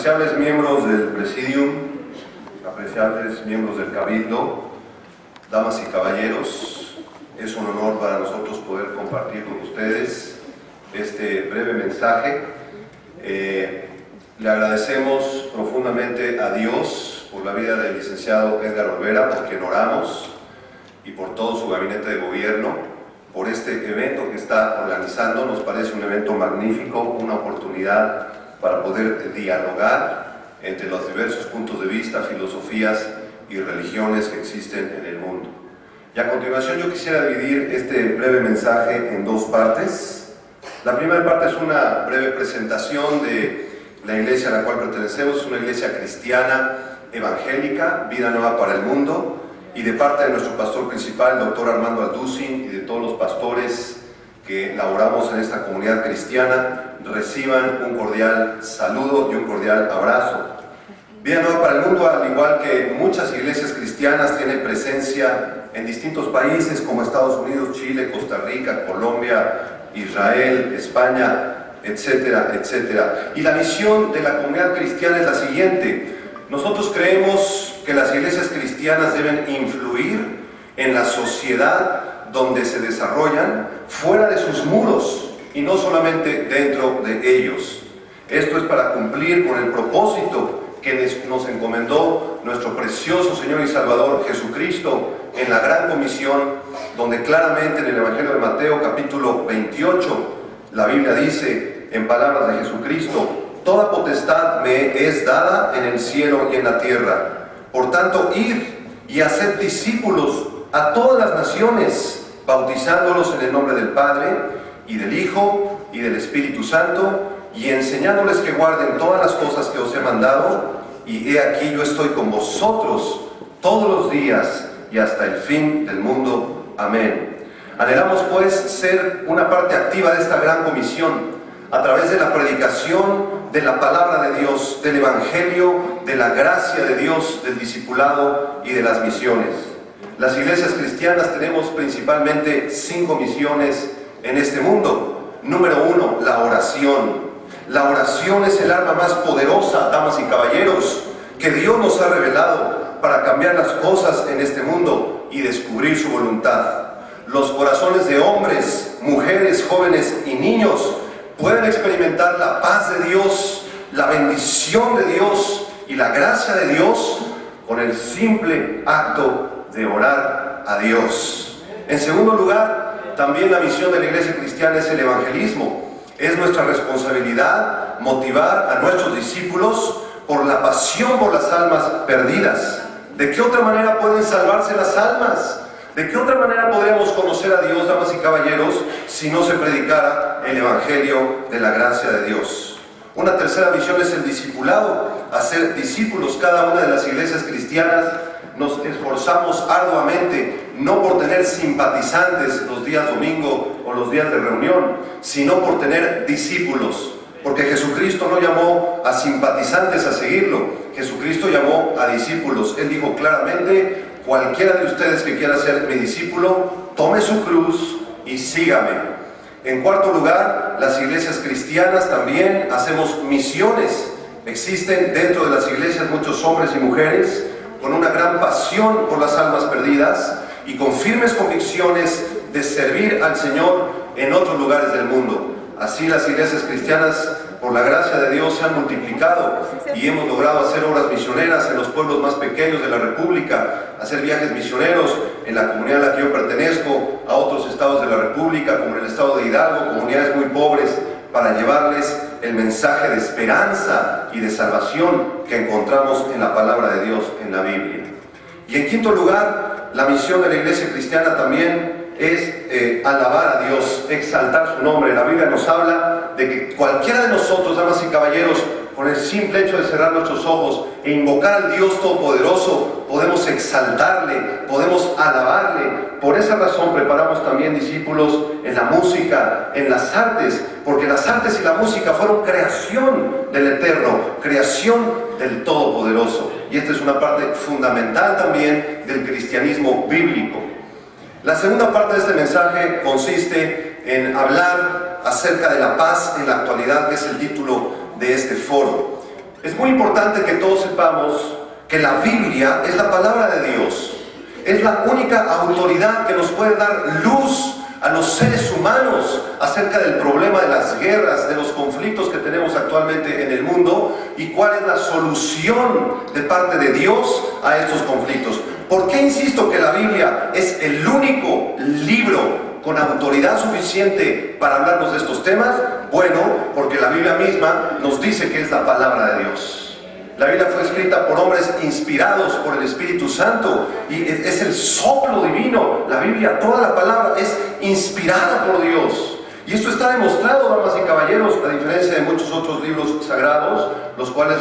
Apreciables miembros del Presidium, apreciables miembros del Cabildo, damas y caballeros, es un honor para nosotros poder compartir con ustedes este breve mensaje. Le agradecemos profundamente a Dios por la vida del licenciado Edgar Olvera, por quien oramos, y por todo su gabinete de gobierno, por este evento que está organizando. Nos parece un evento magnífico, una oportunidad para poder dialogar entre los diversos puntos de vista, filosofías y religiones que existen en el mundo. Y a continuación yo quisiera dividir este breve mensaje en dos partes. La primera parte es una breve presentación de la iglesia a la cual pertenecemos. Es una iglesia cristiana, evangélica, Vida Nueva para el Mundo, y de parte de nuestro pastor principal, el doctor Armando Alducin, y de todos los pastores que laboramos en esta comunidad cristiana, reciban un cordial saludo y un cordial abrazo. Vida Nueva para el Mundo, al igual que muchas iglesias cristianas, tiene presencia en distintos países como Estados Unidos, Chile, Costa Rica, Colombia, Israel, España, etcétera, etcétera. Y la misión de la comunidad cristiana es la siguiente: nosotros creemos que las iglesias cristianas deben influir en la sociedad donde se desarrollan, fuera de sus muros y no solamente dentro de ellos. Esto es para cumplir con el propósito que nos encomendó nuestro precioso Señor y Salvador Jesucristo en la Gran Comisión, donde claramente en el Evangelio de Mateo capítulo 28 la Biblia dice en palabras de Jesucristo: toda potestad me es dada en el cielo y en la tierra. Por tanto, id y haced discípulos a todas las naciones, bautizándolos en el nombre del Padre, y del Hijo, y del Espíritu Santo, y enseñándoles que guarden todas las cosas que os he mandado, y he aquí yo estoy con vosotros todos los días, y hasta el fin del mundo. Amén. Anhelamos pues ser una parte activa de esta gran comisión, a través de la predicación de la palabra de Dios, del Evangelio, de la gracia de Dios, del discipulado y de las misiones. Las iglesias cristianas tenemos principalmente 5 misiones en este mundo. Número 1, la oración. La oración es el arma más poderosa, damas y caballeros, que Dios nos ha revelado para cambiar las cosas en este mundo y descubrir su voluntad. Los corazones de hombres, mujeres, jóvenes y niños pueden experimentar la paz de Dios, la bendición de Dios y la gracia de Dios con el simple acto de orar a Dios. En segundo lugar, también la misión de la iglesia cristiana es el evangelismo. Es nuestra responsabilidad motivar a nuestros discípulos por la pasión por las almas perdidas. ¿De qué otra manera pueden salvarse las almas? ¿De qué otra manera podríamos conocer a Dios, damas y caballeros, si no se predicara el Evangelio de la gracia de Dios? Una tercera misión es el discipulado, hacer discípulos. Cada una de las iglesias cristianas nos esforzamos arduamente, no por tener simpatizantes los días domingo o los días de reunión, sino por tener discípulos. Porque Jesucristo no llamó a simpatizantes a seguirlo, Jesucristo llamó a discípulos. Él dijo claramente: cualquiera de ustedes que quiera ser mi discípulo, tome su cruz y sígame. En cuarto lugar, las iglesias cristianas también hacemos misiones. Existen dentro de las iglesias muchos hombres y mujeres con una gran pasión por las almas perdidas y con firmes convicciones de servir al Señor en otros lugares del mundo. Así las iglesias cristianas, por la gracia de Dios, se han multiplicado y hemos logrado hacer obras misioneras en los pueblos más pequeños de la República, hacer viajes misioneros en la comunidad a la que yo pertenezco, a otros estados de la República, como en el estado de Hidalgo, comunidades muy pobres, para llevarles el mensaje de esperanza y de salvación que encontramos en la palabra de Dios, en la Biblia. Y en quinto lugar, la misión de la iglesia cristiana también es alabar a Dios, exaltar su nombre. La Biblia nos habla de que cualquiera de nosotros, damas y caballeros, con el simple hecho de cerrar nuestros ojos e invocar al Dios Todopoderoso, podemos exaltarle, podemos alabarle. Por esa razón preparamos también discípulos en la música, en las artes, porque las artes y la música fueron creación del Eterno, creación del Todopoderoso. Y esta es una parte fundamental también del cristianismo bíblico. La segunda parte de este mensaje consiste en hablar acerca de la paz en la actualidad, que es el título de este foro. Es muy importante que todos sepamos que la Biblia es la palabra de Dios. Es la única autoridad que nos puede dar luz a los seres humanos acerca del problema de las guerras, de los conflictos que tenemos actualmente en el mundo y cuál es la solución de parte de Dios a estos conflictos. ¿Por qué insisto que la Biblia es el único libro con autoridad suficiente para hablarnos de estos temas? Bueno, porque la Biblia misma nos dice que es la palabra de Dios. La Biblia fue escrita por hombres inspirados por el Espíritu Santo y es el soplo divino. La Biblia, toda la palabra es inspirada por Dios. Y esto está demostrado, damas y caballeros, a diferencia de muchos otros libros sagrados, los cuales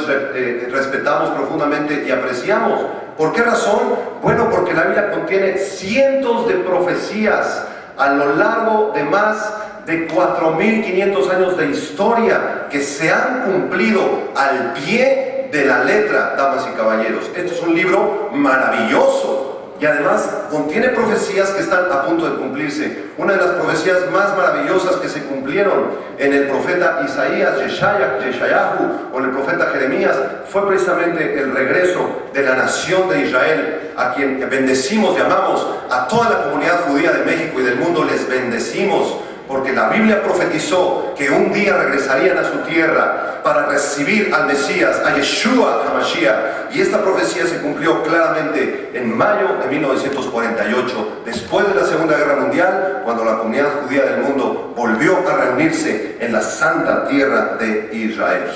respetamos profundamente y apreciamos. ¿Por qué razón? Bueno, porque la Biblia contiene cientos de profecías a lo largo de más de 4.500 años de historia que se han cumplido al pie de la letra, damas y caballeros. Este es un libro maravilloso y además contiene profecías que están a punto de cumplirse. Una de las profecías más maravillosas que se cumplieron en el profeta Isaías, Yeshayahu, o en el profeta Jeremías, fue precisamente el regreso de la nación de Israel, a quien bendecimos y amamos. A toda la comunidad judía de México y del mundo les bendecimos, porque la Biblia profetizó que un día regresarían a su tierra para recibir al Mesías, a Yeshua HaMashiach, y esta profecía se cumplió claramente en mayo de 1948, después de la Segunda Guerra Mundial, cuando la comunidad judía del mundo volvió a reunirse en la santa tierra de Israel.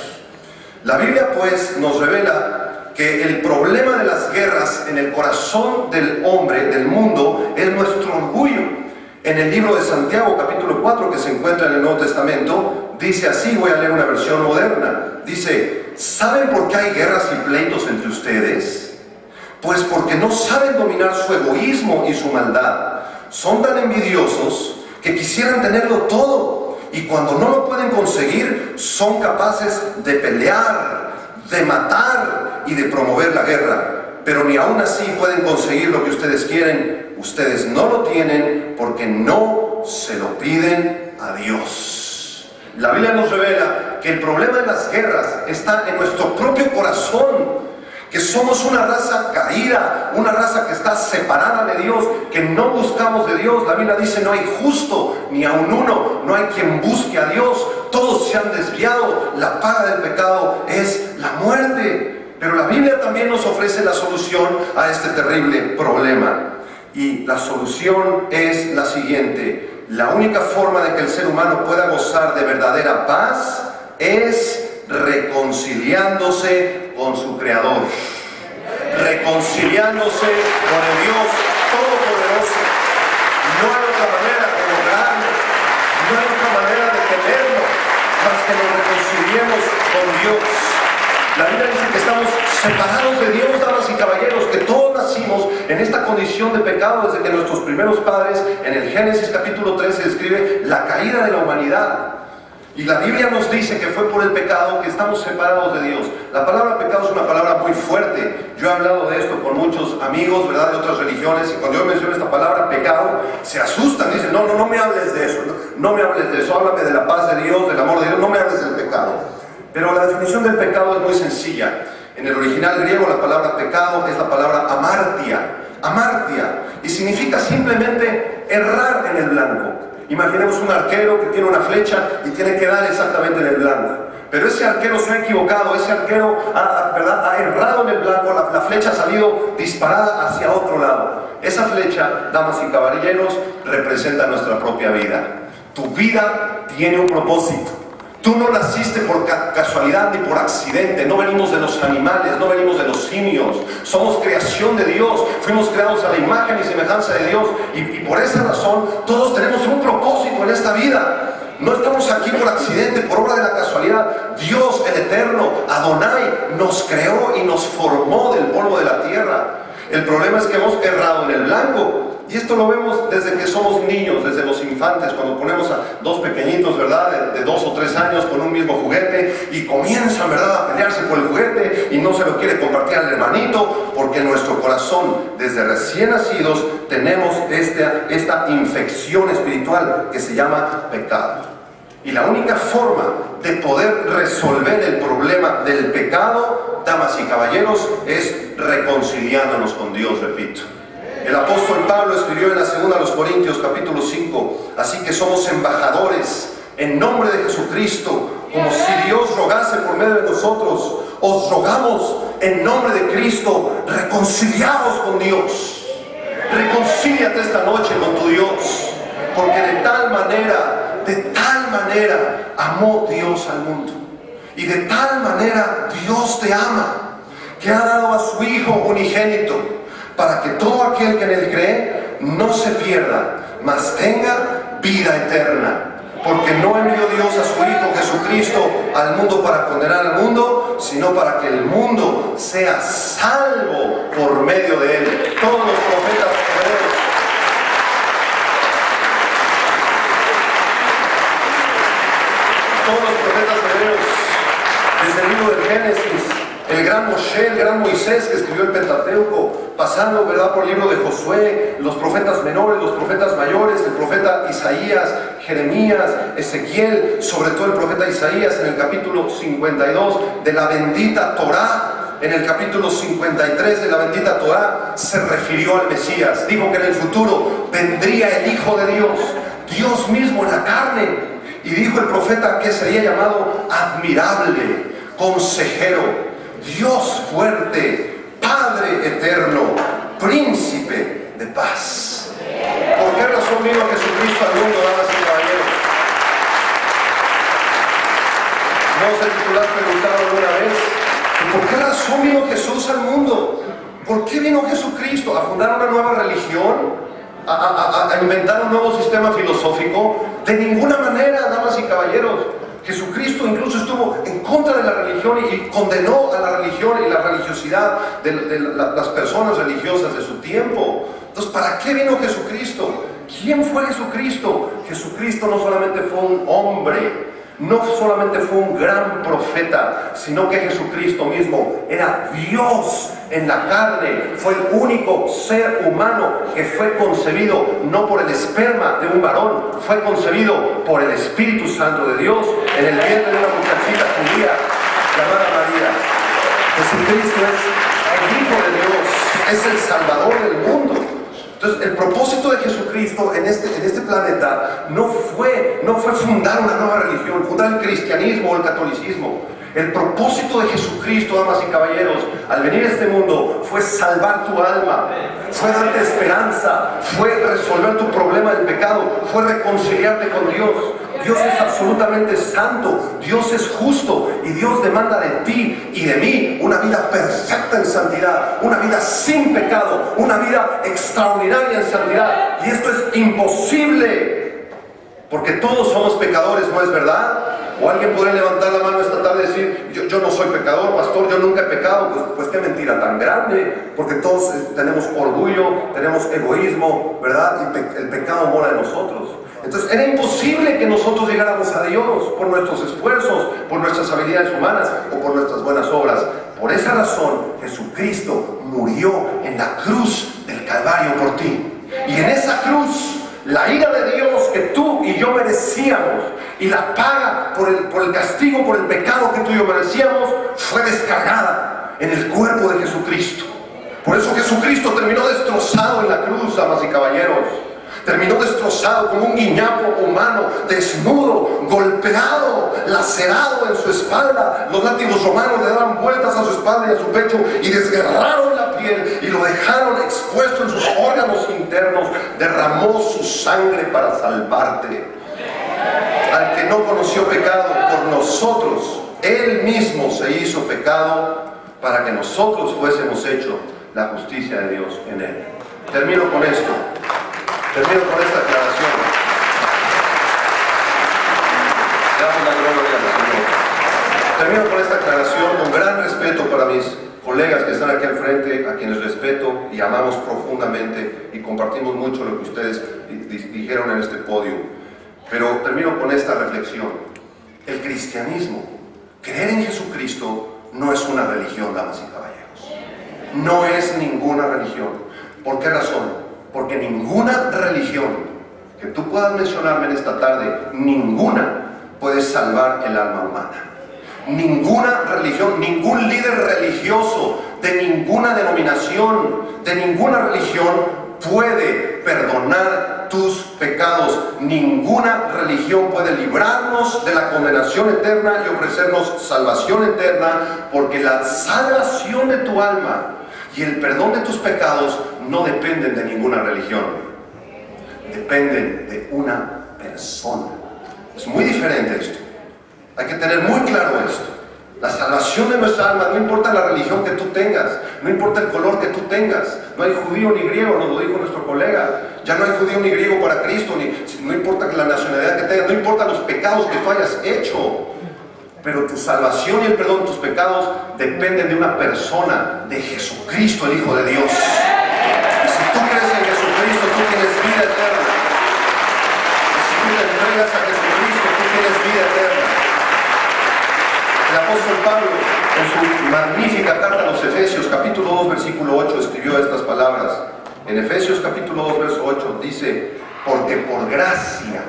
La Biblia pues nos revela que el problema de las guerras en el corazón del hombre, del mundo, es nuestro orgullo. En el libro de Santiago, capítulo 4, que se encuentra en el Nuevo Testamento, dice así, voy a leer una versión moderna. Dice, ¿saben por qué hay guerras y pleitos entre ustedes? Pues porque no saben dominar su egoísmo y su maldad. Son tan envidiosos que quisieran tenerlo todo, y cuando no lo pueden conseguir, son capaces de pelear, de matar y de promover la guerra. Pero ni aún así pueden conseguir lo que ustedes quieren. Ustedes no lo tienen porque no se lo piden a Dios. La Biblia nos revela que el problema de las guerras está en nuestro propio corazón, que somos una raza caída, una raza que está separada de Dios, que no buscamos de Dios. La Biblia dice, no hay justo ni aun uno, no hay quien busque a Dios, todos se han desviado, la paga del pecado es la muerte. Pero la Biblia también nos ofrece la solución a este terrible problema. Y la solución es la siguiente: la única forma de que el ser humano pueda gozar de verdadera paz es reconciliándose con su Creador, reconciliándose con el Dios Todopoderoso. No hay otra manera de lograrlo, no hay otra manera de tenerlo más que nos reconciliemos con Dios. La Biblia dice que estamos separados de Dios, damas y caballeros, que todos nacimos en esta condición de pecado desde que nuestros primeros padres, en el Génesis capítulo 13, describe la caída de la humanidad. Y la Biblia nos dice que fue por el pecado que estamos separados de Dios. La palabra pecado es una palabra muy fuerte. Yo he hablado de esto con muchos amigos, ¿verdad?, de otras religiones, y cuando yo menciono esta palabra pecado, se asustan, dicen, no me hables de eso, no me hables de eso, háblame de la paz de Dios, del amor de Dios, no me hables del pecado. Pero la definición del pecado es muy sencilla. En el original griego la palabra pecado es la palabra amartia, y significa simplemente errar en el blanco. Imaginemos un arquero que tiene una flecha y tiene que dar exactamente en el blanco. Pero ese arquero se ha equivocado, ese arquero ha errado en el blanco, la flecha ha salido disparada hacia otro lado. Esa flecha, damas y caballeros, representa nuestra propia vida. Tu vida tiene un propósito. Tú no naciste por casualidad ni por accidente. No venimos de los animales, no venimos de los simios. Somos creación de Dios. Fuimos creados a la imagen y semejanza de Dios. Y por esa razón todos tenemos un propósito en esta vida. No estamos aquí por accidente, por obra de la casualidad. Dios, el Eterno, Adonai, nos creó y nos formó del polvo de la tierra. El problema es que hemos errado en el blanco. Y esto lo vemos desde que somos niños, desde los infantes, cuando ponemos a dos pequeñitos, ¿verdad?, de 2 o 3 años con un mismo juguete, y comienzan, ¿verdad?, a pelearse por el juguete y no se lo quiere compartir al hermanito, porque en nuestro corazón, desde recién nacidos, tenemos esta infección espiritual que se llama pecado. Y la única forma de poder resolver el problema del pecado, damas y caballeros, es reconciliándonos con Dios, repito. El apóstol Pablo escribió en la segunda a los Corintios capítulo 5, así que somos embajadores en nombre de Jesucristo, como si Dios rogase por medio de nosotros. Os rogamos en nombre de Cristo, reconciliados con Dios. Reconcíliate esta noche con tu Dios, porque de tal manera amó Dios al mundo, y de tal manera Dios te ama, que ha dado a su Hijo unigénito, para que todo aquel que en él cree no se pierda, mas tenga vida eterna. Porque no envió Dios a su Hijo Jesucristo al mundo para condenar al mundo, sino para que el mundo sea salvo por medio de él. Todos los profetas hebreos, desde el libro del Génesis, el gran Moshe, el gran Moisés que escribió el Pentateuco, pasando, ¿verdad?, por el libro de Josué, los profetas menores, los profetas mayores, el profeta Isaías, Jeremías, Ezequiel, sobre todo el profeta Isaías en el capítulo 52 de la bendita Torá. En el capítulo 53 de la bendita Torá se refirió al Mesías. Dijo que en el futuro vendría el Hijo de Dios, Dios mismo en la carne. Y dijo el profeta que sería llamado admirable, consejero, Dios fuerte, Padre eterno, príncipe de paz. ¿Por qué razón vino Jesucristo al mundo, damas y caballeros? ¿No se titular preguntado alguna vez? ¿Por qué razón vino Jesús al mundo? ¿Por qué vino Jesucristo? ¿A fundar una nueva religión? ¿A inventar un nuevo sistema filosófico? De ninguna manera, damas y caballeros. Jesucristo incluso estuvo en contra de la religión y condenó a la religión y la religiosidad de las personas religiosas de su tiempo. Entonces, ¿para qué vino Jesucristo? ¿Quién fue Jesucristo? Jesucristo no solamente fue un hombre, no solamente fue un gran profeta, sino que Jesucristo mismo era Dios en la carne. Fue el único ser humano que fue concebido no por el esperma de un varón, fue concebido por el Espíritu Santo de Dios en el vientre de una muchachita judía llamada María. Jesucristo es el Hijo de Dios, es el Salvador del mundo. Entonces, el propósito de Jesucristo en este planeta no fue fundar una nueva religión, fundar el cristianismo o el catolicismo. El propósito de Jesucristo, damas y caballeros, al venir a este mundo, fue salvar tu alma, fue darte esperanza, fue resolver tu problema del pecado, fue reconciliarte con Dios. Dios es absolutamente santo, Dios es justo y Dios demanda de ti y de mí una vida perfecta en santidad, una vida sin pecado, una vida extraordinaria en santidad. Y esto es imposible, porque todos somos pecadores, ¿no es verdad? O alguien podría levantar la mano esta tarde y decir, yo no soy pecador, pastor, yo nunca he pecado. Pues qué mentira tan grande, porque todos tenemos orgullo, tenemos egoísmo, ¿verdad? Y el pecado mora en nosotros. Entonces era imposible que nosotros llegáramos a Dios por nuestros esfuerzos, por nuestras habilidades humanas o por nuestras buenas obras. Por esa razón Jesucristo murió en la cruz del Calvario por ti. Y en esa cruz la ira de Dios que tú y yo merecíamos y la paga por el castigo, por el pecado que tú y yo merecíamos, fue descargada en el cuerpo de Jesucristo. Por eso Jesucristo terminó destrozado en la cruz, damas y caballeros. Terminó destrozado como un guiñapo humano, desnudo, golpeado, lacerado en su espalda. Los látigos romanos le daban vueltas a su espalda y a su pecho y desgarraron la piel y lo dejaron expuesto en sus órganos internos. Derramó su sangre para salvarte. Al que no conoció pecado por nosotros, Él mismo se hizo pecado para que nosotros fuésemos hechos la justicia de Dios en Él. Termino con esto. Termino con esta aclaración. Damos la gloria al Señor. Termino con esta aclaración con gran respeto para mis colegas que están aquí al frente, a quienes respeto y amamos profundamente y compartimos mucho lo que ustedes dijeron en este podio. Pero termino con esta reflexión. El cristianismo, creer en Jesucristo, no es una religión, damas y caballeros. No es ninguna religión. ¿Por qué razón? Porque ninguna religión que tú puedas mencionarme en esta tarde, ninguna puede salvar el alma humana. Ninguna religión, ningún líder religioso de ninguna denominación, de ninguna religión puede perdonar tus pecados. Ninguna religión puede librarnos de la condenación eterna y ofrecernos salvación eterna, porque la salvación de tu alma y el perdón de tus pecados no dependen de ninguna religión, dependen de una persona. Es muy diferente esto. Hay que tener muy claro esto. La salvación de nuestra alma, no importa la religión que tú tengas, no importa el color que tú tengas, no hay judío ni griego, nos lo dijo nuestro colega, ya no hay judío ni griego para Cristo, no importa la nacionalidad que tengas, no importa los pecados que tú hayas hecho, pero tu salvación y el perdón de tus pecados dependen de una persona, de Jesucristo, el Hijo de Dios. Y si tú crees en Jesucristo, tú tienes vida eterna. Y si tú te entregas a Jesucristo, tú tienes vida eterna. El apóstol Pablo, en su magnífica carta a los Efesios, capítulo 2, versículo 8, escribió estas palabras. En Efesios capítulo 2, verso 8, dice: porque por gracia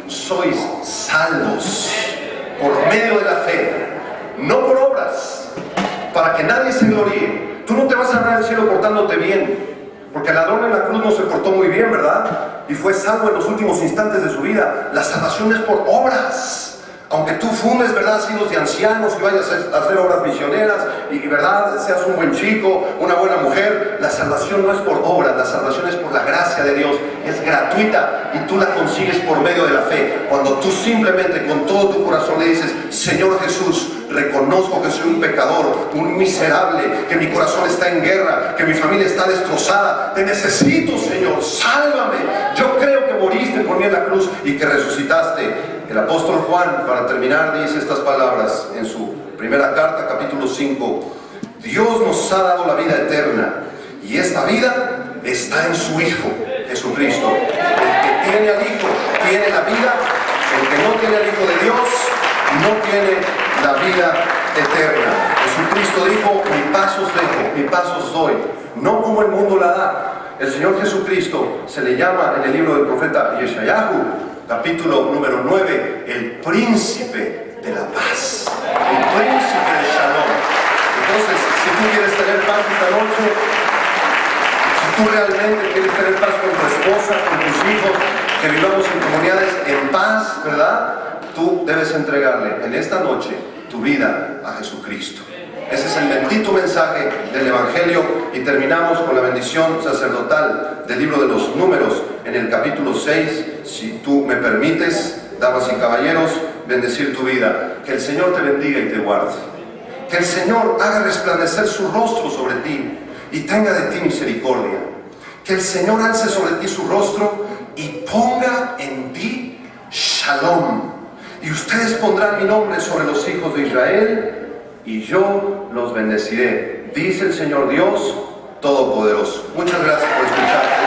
sois salvos por medio de la fe, no por obras, para que nadie se gloríe. Tú no te vas a ganar el cielo portándote bien, porque el ladrón en la cruz no se portó muy bien, ¿verdad? Y fue salvo en los últimos instantes de su vida. La salvación es por obras. Aunque tú fundes, ¿verdad?, asilos de ancianos y vayas a hacer obras misioneras y, ¿verdad?, seas un buen chico, una buena mujer, la salvación no es por obras, la salvación es por la gracia de Dios, es gratuita y tú la consigues por medio de la fe. Cuando tú simplemente con todo tu corazón le dices: Señor Jesús, reconozco que soy un pecador, un miserable, que mi corazón está en guerra, que mi familia está destrozada, te necesito, Señor, sálvame. Yo creo que moriste por mí en la cruz y que resucitaste. El apóstol Juan, para terminar, dice estas palabras en su primera carta, capítulo 5: Dios nos ha dado la vida eterna y esta vida está en su Hijo, Jesucristo. El que tiene al Hijo tiene la vida, el que no tiene al Hijo de Dios no tiene la vida eterna. Jesucristo dijo: mi paz os dejo, mi paz os doy, no como el mundo la da. El Señor Jesucristo se le llama en el libro del profeta Yeshayahu, capítulo número 9, el príncipe de la paz, el príncipe de Shalom. Entonces, si tú quieres tener paz esta noche, si tú realmente quieres tener paz con tu esposa, con tus hijos, que vivamos en comunidades en paz, ¿verdad?, tú debes entregarle en esta noche tu vida a Jesucristo. Ese es el bendito mensaje del Evangelio. Y terminamos con la bendición sacerdotal del libro de los Números, en el capítulo 6. Si tú me permites, damas y caballeros, bendecir tu vida. Que el Señor te bendiga y te guarde. Que el Señor haga resplandecer su rostro sobre ti y tenga de ti misericordia. Que el Señor alce sobre ti su rostro y ponga en ti Shalom. Y ustedes pondrán mi nombre sobre los hijos de Israel y yo los bendeciré, dice el Señor Dios Todopoderoso. Muchas gracias por escuchar.